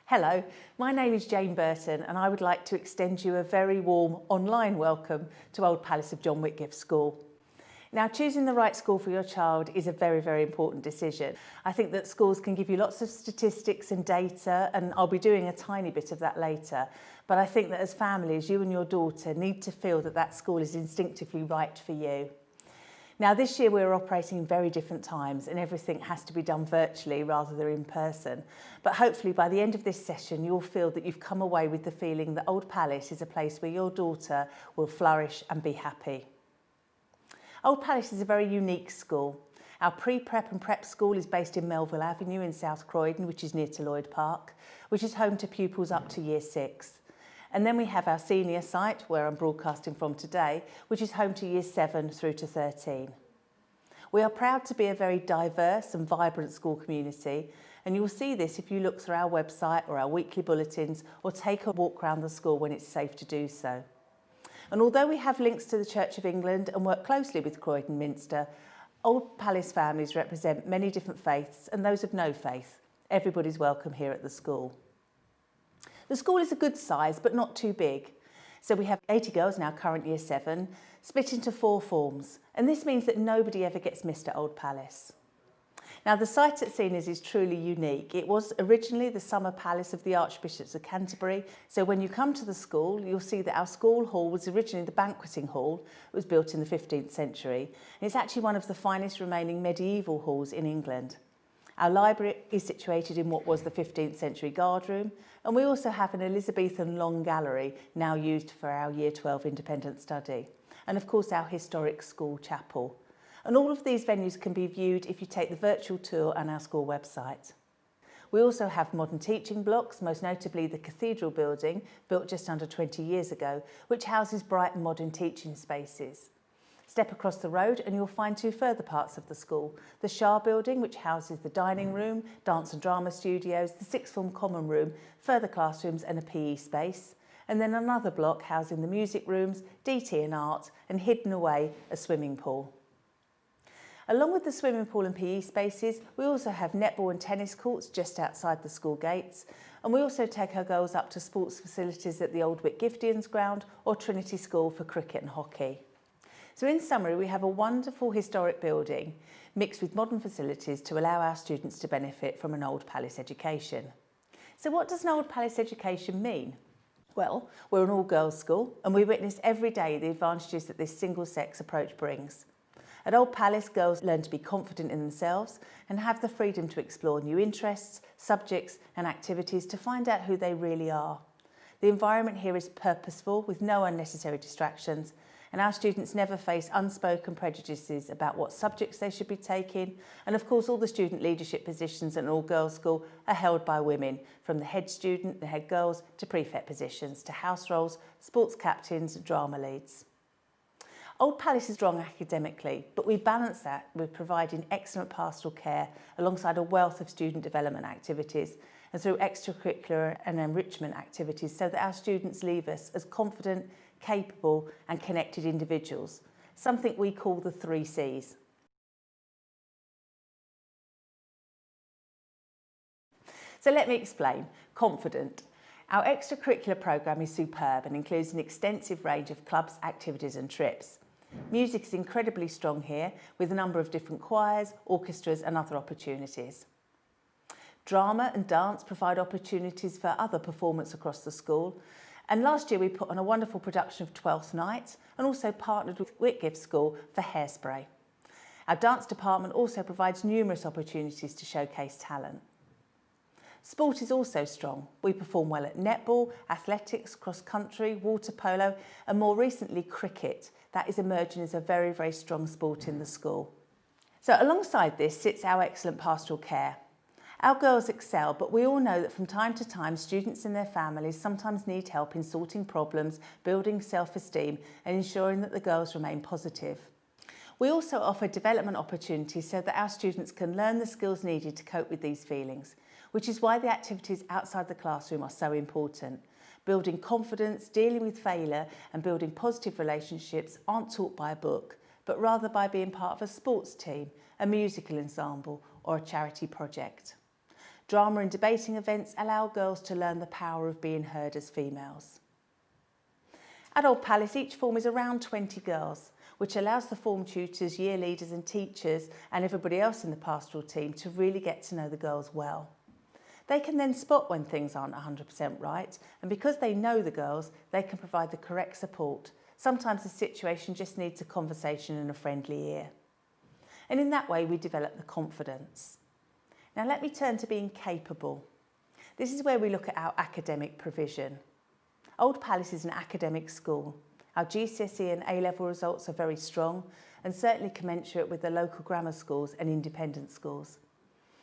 Hello, my name is Jane Burton and I would like to extend you a very warm online welcome to Old Palace of John Whitgift School. Now, choosing the right school for your child is a very, very important decision. I think that schools can give you lots of statistics and data, and I'll be doing a tiny bit of that later. But I think that as families, you and your daughter need to feel that that school is instinctively right for you. Now, this year we're operating in very different times and everything has to be done virtually rather than in person. But hopefully by the end of this session, you'll feel that you've come away with the feeling that Old Palace is a place where your daughter will flourish and be happy. Old Palace is a very unique school. Our pre-prep and prep school is based in Melville Avenue in South Croydon, which is near to Lloyd Park, which is home to pupils up to Year 6. And then we have our senior site, where I'm broadcasting from today, which is home to Year 7 through to 13. We are proud to be a very diverse and vibrant school community, and you will see this if you look through our website or our weekly bulletins or take a walk around the school when it's safe to do so. And although we have links to the Church of England and work closely with Croydon Minster, Old Palace families represent many different faiths and those of no faith. Everybody's welcome here at the school. The school is a good size, but not too big. So we have 80 girls in our current Year 7, split into 4 forms. And this means that nobody ever gets missed at Old Palace. Now, the site at Seniors is truly unique. It was originally the summer palace of the Archbishops of Canterbury. So when you come to the school, you'll see that our school hall was originally the banqueting hall. It was built in the 15th century. And it's actually one of the finest remaining medieval halls in England. Our library is situated in what was the 15th century guard room, and we also have an Elizabethan long gallery now used for our Year 12 independent study, and of course our historic school chapel. And all of these venues can be viewed if you take the virtual tour on our school website. We also have modern teaching blocks, most notably the Cathedral building, built just under 20 years ago, which houses bright and modern teaching spaces. Step across the road and you'll find 2 further parts of the school. The Shah building, which houses the dining room, dance and drama studios, the 6th form common room, further classrooms and a PE space. And then another block housing the music rooms, DT and art, and hidden away a swimming pool. Along with the swimming pool and PE spaces, we also have netball and tennis courts just outside the school gates. And we also take our girls up to sports facilities at the Old Whitgiftians ground or Trinity School for cricket and hockey. So in summary, we have a wonderful historic building mixed with modern facilities to allow our students to benefit from an Old Palace education. So what does an Old Palace education mean? Well, we're an all-girls school and we witness every day the advantages that this single-sex approach brings. At Old Palace, girls learn to be confident in themselves and have the freedom to explore new interests, subjects and activities to find out who they really are. The environment here is purposeful with no unnecessary distractions, and our students never face unspoken prejudices about what subjects they should be taking. And of course, all the student leadership positions at an all-girls school are held by women, from the head student, the head girls, to prefect positions, to house roles, sports captains, and drama leads. Old Palace is strong academically, but we balance that with providing excellent pastoral care alongside a wealth of student development activities and through extracurricular and enrichment activities so that our students leave us as confident, capable and connected individuals, something we call the 3 C's. So let me explain. Confident. Our extracurricular programme is superb and includes an extensive range of clubs, activities and trips. Music is incredibly strong here with a number of different choirs, orchestras and other opportunities. Drama and dance provide opportunities for other performance across the school. And last year we put on a wonderful production of Twelfth Night and also partnered with Whitgift School for Hairspray. Our dance department also provides numerous opportunities to showcase talent. Sport is also strong. We perform well at netball, athletics, cross-country, water polo and more recently cricket. That is emerging as a very, very strong sport in the school. So alongside this sits our excellent pastoral care. Our girls excel, but we all know that from time to time students and their families sometimes need help in sorting problems, building self-esteem and ensuring that the girls remain positive. We also offer development opportunities so that our students can learn the skills needed to cope with these feelings, which is why the activities outside the classroom are so important. Building confidence, dealing with failure and building positive relationships aren't taught by a book, but rather by being part of a sports team, a musical ensemble or a charity project. Drama and debating events allow girls to learn the power of being heard as females. At Old Palace, each form is around 20 girls, which allows the form tutors, year leaders and teachers and everybody else in the pastoral team to really get to know the girls well. They can then spot when things aren't 100% right, and because they know the girls, they can provide the correct support. Sometimes the situation just needs a conversation and a friendly ear. And in that way, we develop the confidence. Now let me turn to being capable. This is where we look at our academic provision. Old Palace is an academic school. Our GCSE and A-level results are very strong and certainly commensurate with the local grammar schools and independent schools.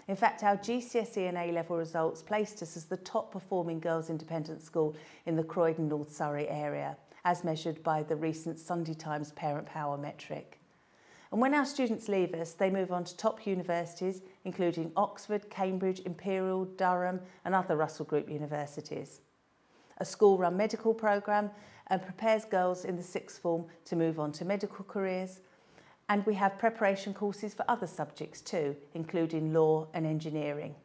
In fact, our GCSE and A-level results placed us as the top performing girls' independent school in the Croydon North Surrey area, as measured by the recent Sunday Times Parent Power metric. And when our students leave us, they move on to top universities, including Oxford, Cambridge, Imperial, Durham and other Russell Group universities. A school-run medical programme prepares girls in the sixth form to move on to medical careers. And we have preparation courses for other subjects too, including law and engineering.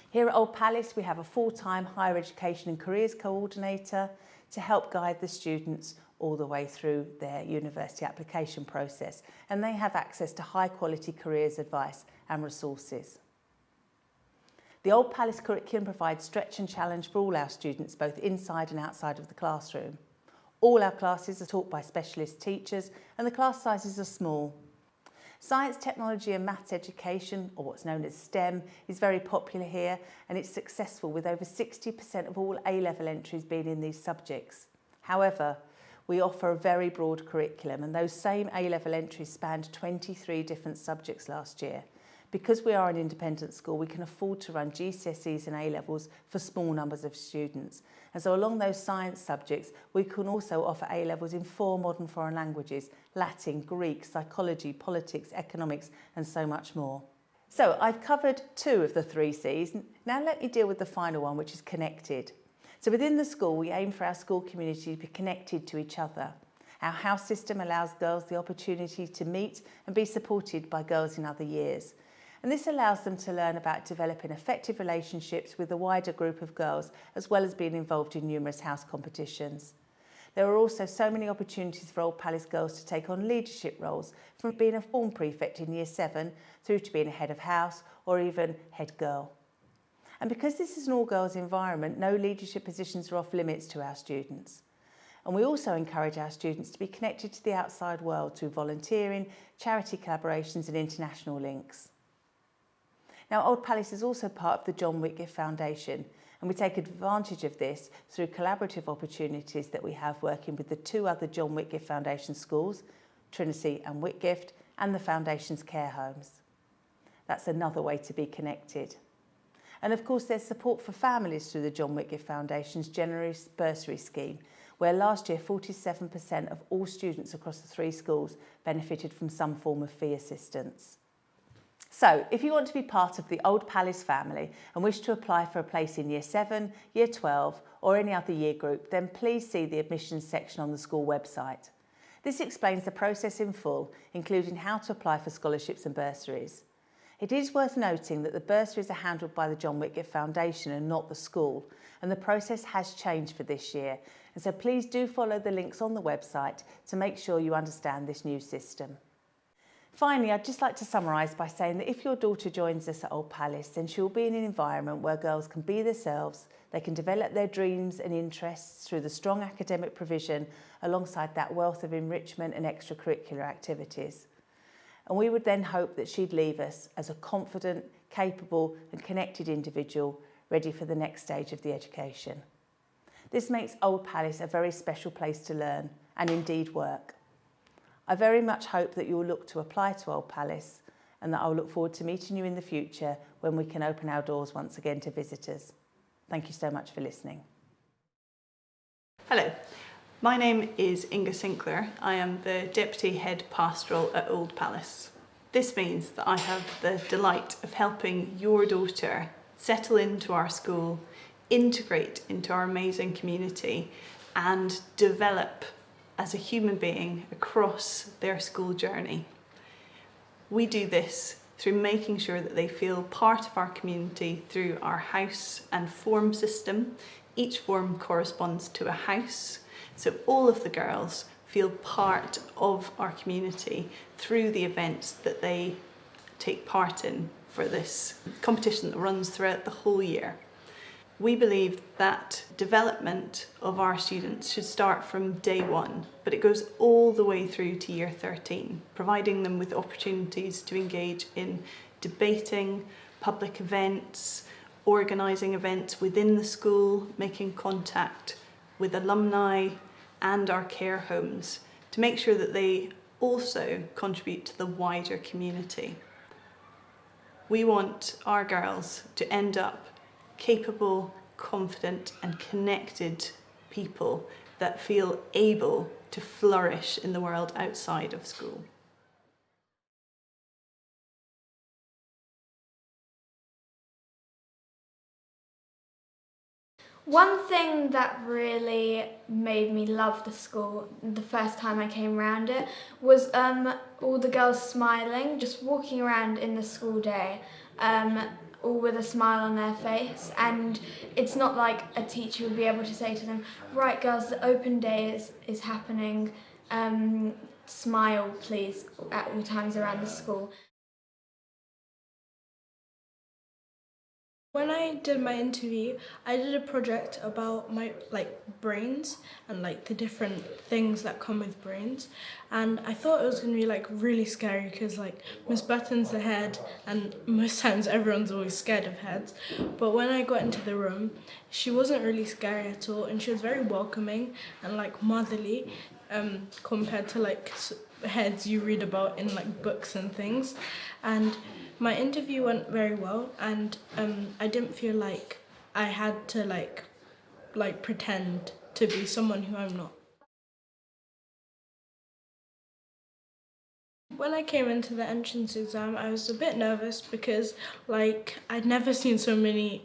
Here at Old Palace, we have a full-time higher education and careers coordinator to help guide the students all the way through their university application process, and they have access to high quality careers advice and resources. The Old Palace curriculum provides stretch and challenge for all our students, both inside and outside of the classroom. All our classes are taught by specialist teachers and the class sizes are small. Science, technology and maths education, or what's known as STEM, is very popular here and it's successful with over 60% of all A-level entries being in these subjects. However, we offer a very broad curriculum and those same A-level entries spanned 23 different subjects last year. Because we are an independent school, we can afford to run GCSEs and A-levels for small numbers of students. And so along those science subjects, we can also offer A-levels in 4 modern foreign languages, Latin, Greek, psychology, politics, economics, and so much more. So I've covered 2 of the 3 C's. Now let me deal with the final one, which is connected. So within the school, we aim for our school community to be connected to each other. Our house system allows girls the opportunity to meet and be supported by girls in other years. And this allows them to learn about developing effective relationships with a wider group of girls, as well as being involved in numerous house competitions. There are also so many opportunities for Old Palace girls to take on leadership roles, from being a form prefect in Year 7 through to being a head of house or even head girl. And because this is an all-girls environment, no leadership positions are off limits to our students. And we also encourage our students to be connected to the outside world through volunteering, charity collaborations and international links. Now, Old Palace is also part of the John Whitgift Foundation, and we take advantage of this through collaborative opportunities that we have working with the 2 other John Whitgift Foundation schools, Trinity and Whitgift, and the Foundation's care homes. That's another way to be connected. And of course, there's support for families through the John Whitgift Foundation's generous bursary scheme, where last year 47% of all students across the 3 schools benefited from some form of fee assistance. So, if you want to be part of the Old Palace family and wish to apply for a place in Year 7, Year 12 or any other year group, then please see the admissions section on the school website. This explains the process in full, including how to apply for scholarships and bursaries. It is worth noting that the bursaries are handled by the John Whitgift Foundation and not the school, and the process has changed for this year, and so please do follow the links on the website to make sure you understand this new system. Finally, I'd just like to summarise by saying that if your daughter joins us at Old Palace, then she'll be in an environment where girls can be themselves, they can develop their dreams and interests through the strong academic provision alongside that wealth of enrichment and extracurricular activities. And we would then hope that she'd leave us as a confident, capable and connected individual ready for the next stage of the education. This makes Old Palace a very special place to learn and indeed work. I very much hope that you'll look to apply to Old Palace and that I'll look forward to meeting you in the future when we can open our doors once again to visitors. Thank you so much for listening. Hello, my name is Inga Sinclair. I am the Deputy Head Pastoral at Old Palace. This means that I have the delight of helping your daughter settle into our school, integrate into our amazing community and develop as a human being across their school journey. We do this through making sure that they feel part of our community through our house and form system. Each form corresponds to a house, so all of the girls feel part of our community through the events that they take part in for this competition that runs throughout the whole year. We believe that development of our students should start from day one, but it goes all the way through to year 13, providing them with opportunities to engage in debating, public events, organising events within the school, making contact with alumni and our care homes to make sure that they also contribute to the wider community. We want our girls to end up capable, confident and connected people that feel able to flourish in the world outside of school. One thing that really made me love the school the first time I came around it was all the girls smiling, just walking around in the school day, all with a smile on their face. And it's not like a teacher would be able to say to them, right girls, the open day is happening, smile please at all times around the school. When I did my interview, I did a project about my brains and the different things that come with brains, and I thought it was going to be really scary because Miss Burton's the head and most times everyone's always scared of heads, but when I got into the room she wasn't really scary at all and she was very welcoming and motherly compared to heads you read about in books and things. And my interview went very well, and I didn't feel like I had to pretend to be someone who I'm not. When I came into the entrance exam, I was a bit nervous because I'd never seen so many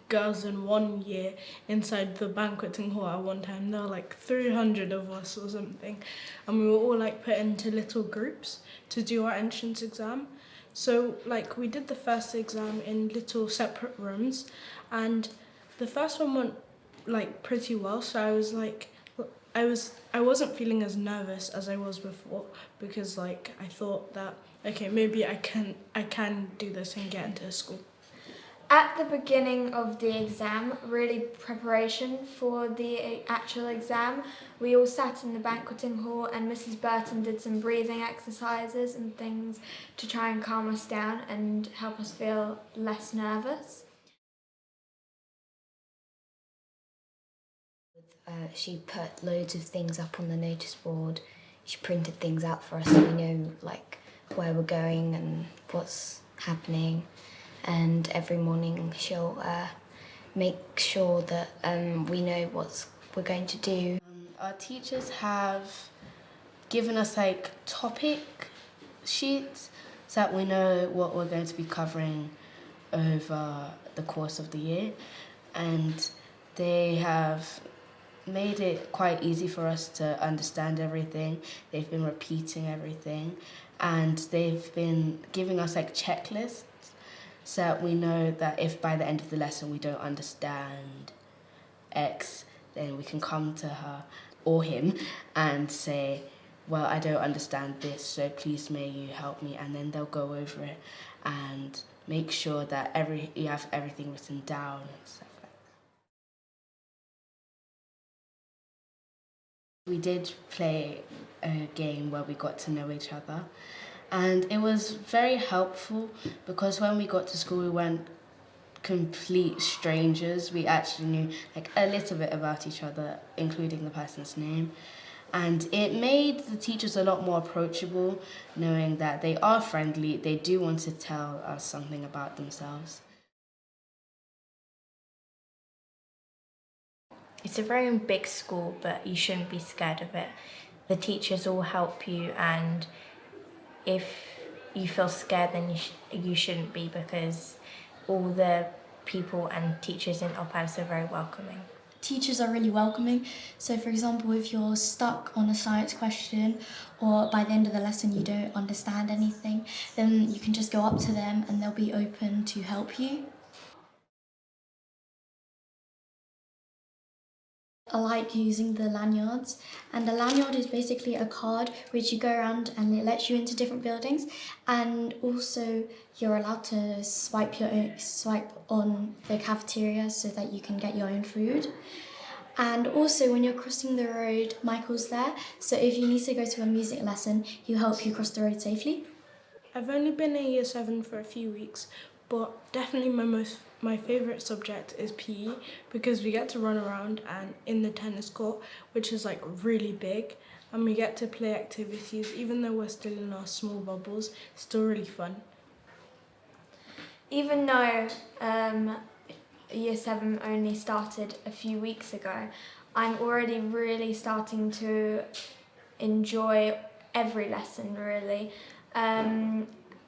girls in one year inside the banqueting hall at one time. There were 300 of us or something, and we were all put into little groups to do our entrance exam. So we did the first exam in little separate rooms, and the first one went pretty well. So I wasn't feeling as nervous as I was before because I thought that okay, maybe I can do this and get into school. At the beginning of the exam, really preparation for the actual exam, we all sat in the banqueting hall and Mrs. Burton did some breathing exercises and things to try and calm us down and help us feel less nervous. She put loads of things up on the notice board. She printed things out for us so we know where we're going and what's happening. And every morning she'll make sure that we know what we're going to do. Our teachers have given us topic sheets so that we know what we're going to be covering over the course of the year, and they have made it quite easy for us to understand everything. They've been repeating everything, and they've been giving us checklists so that we know that if by the end of the lesson we don't understand X, then we can come to her or him and say, well, I don't understand this, so please may you help me, and then they'll go over it and make sure that you have everything written down and stuff like that. We did play a game where we got to know each other, and it was very helpful because when we got to school we weren't complete strangers. We actually knew a little bit about each other, including the person's name, and it made the teachers a lot more approachable, knowing that they are friendly, they do want to tell us something about themselves. It's a very big school, but you shouldn't be scared of it. The teachers all help you, and if you feel scared, then you shouldn't be, because all the people and teachers in Old Palace are very welcoming. teachers are really welcoming. So for example, if you're stuck on a science question or by the end of the lesson you don't understand anything, then you can just go up to them and they'll be open to help you. I like using the lanyards, and a lanyard is basically a card which you go around and it lets you into different buildings, and also you're allowed to swipe on the cafeteria so that you can get your own food. And also when you're crossing the road, Michael's there, so if you need to go to a music lesson, he'll help you cross the road safely. I've only been in year 7 for a few weeks, but definitely my favourite subject is PE because we get to run around and in the tennis court, which is like really big, and we get to play activities. Even though we're still in our small bubbles, it's still really fun. Even though year 7 only started a few weeks ago, I'm already really starting to enjoy every lesson really.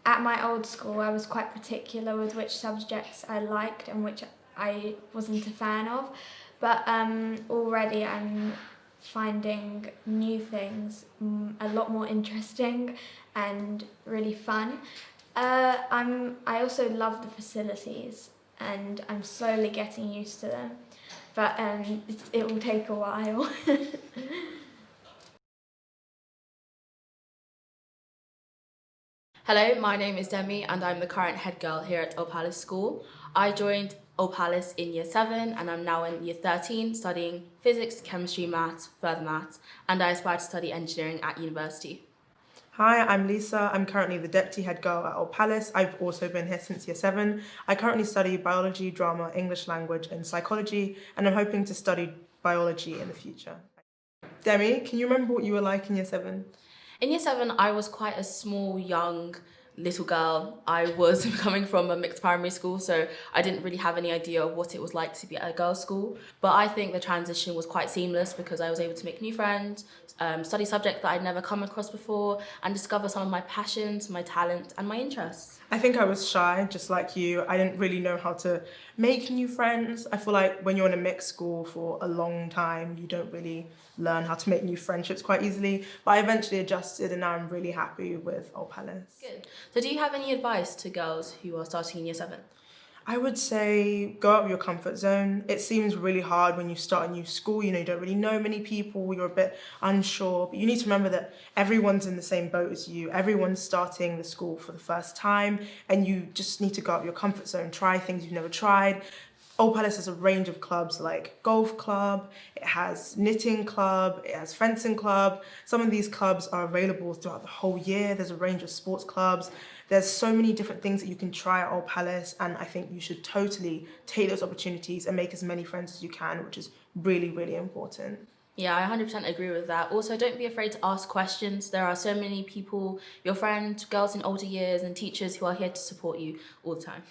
At my old school, I was quite particular with which subjects I liked and which I wasn't a fan of, but already I'm finding new things a lot more interesting and really fun. I also love the facilities and I'm slowly getting used to them, but it will take a while. Hello, my name is Demi and I'm the current head girl here at Old Palace School. I joined Old Palace in year 7 and I'm now in year 13 studying physics, chemistry, maths, further maths, and I aspire to study engineering at university. Hi, I'm Lisa. I'm currently the deputy head girl at Old Palace. I've also been here since year 7. I currently study biology, drama, English language and psychology, and I'm hoping to study biology in the future. Demi, can you remember what you were like in year 7? In year 7, I was quite a small, young, little girl. I was coming from a mixed primary school, so I didn't really have any idea of what it was like to be at a girls' school. But I think the transition was quite seamless because I was able to make new friends, study subjects that I'd never come across before, and discover some of my passions, my talent, and my interests. I think I was shy, just like you. I didn't really know how to make new friends. I feel like when you're in a mixed school for a long time, you don't really learn how to make new friendships quite easily. But I eventually adjusted and now I'm really happy with Old Palace. Good. So do you have any advice to girls who are starting in year 7? I would say go out of your comfort zone. It seems really hard when you start a new school, you don't really know many people, you're a bit unsure, but you need to remember that everyone's in the same boat as you. Everyone's starting the school for the first time and you just need to go out of your comfort zone, try things you've never tried. Old Palace has a range of clubs like golf club, it has knitting club, it has fencing club. Some of these clubs are available throughout the whole year. There's a range of sports clubs. There's so many different things that you can try at Old Palace, and I think you should totally take those opportunities and make as many friends as you can, which is really, really important. Yeah, I 100% agree with that. Also, don't be afraid to ask questions. There are so many people, your friends, girls in older years and teachers who are here to support you all the time.